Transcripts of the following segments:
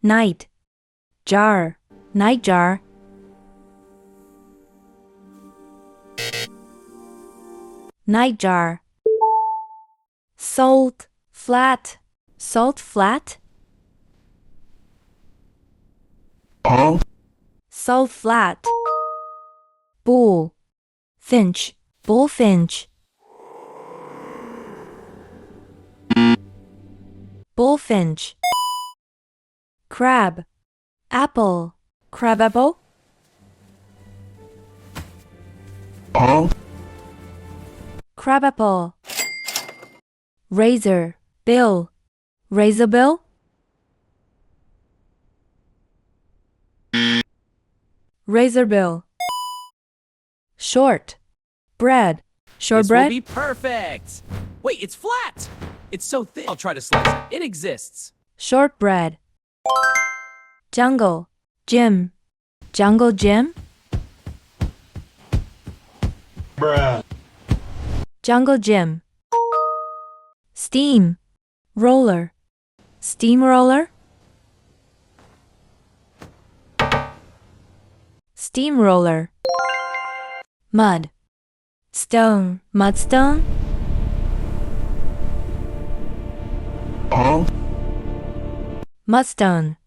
Night. Jar. Nightjar. Nightjar. Salt. Flat. Salt flat. Salt flat. Bull. Finch. Bullfinch. Bullfinch. Crab. Apple. Crabapple. Crabapple. Razor. Bill. Razorbill. Razorbill. Short. Bread. Shortbread. This will be perfect. Wait, it's flat. It's so thin. I'll try to slice it. It exists. Shortbread. Jungle. Gym. Jungle gym. Bruh. Jungle gym. Steam. Roller. Steamroller. Steamroller. Mud. Stone. Mudstone. Mudstone.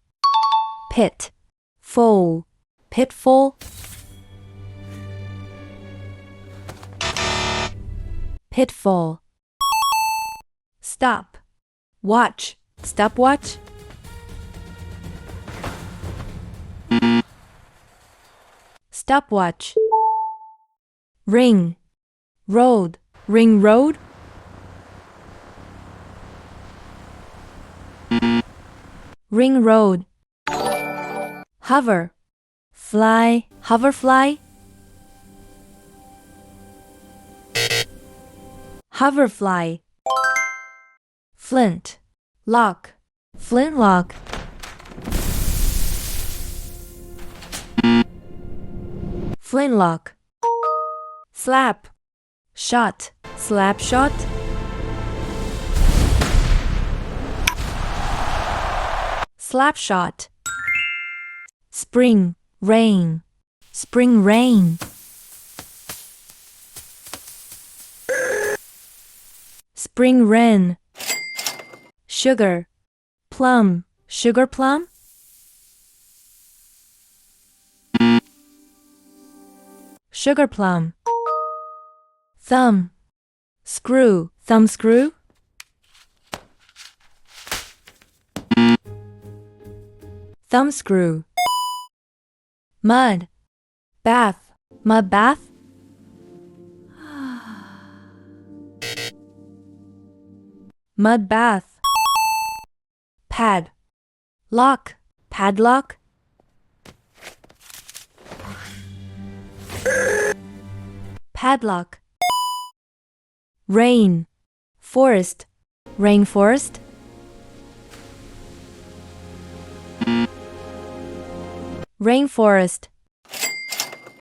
Pit. Fall. Pitfall. Pitfall. Stop. Watch. Stopwatch. Stopwatch. Ring. Road. Ring road. Ring road. Hover. Fly. Hoverfly. Hoverfly. Flint. Lock. Flintlock. Flintlock. Slap. Shot. Slap shot. Slap shot. Spring. Rain. Spring rain. Spring wren. Sugar. Plum. Sugar plum. Sugar plum. Thumb. Screw. Thumb screw. Thumb screw. Mud. Bath. Mud bath. Mud bath. Pad. Lock. Padlock. Padlock. Rain. Forest. Rainforest. Rainforest.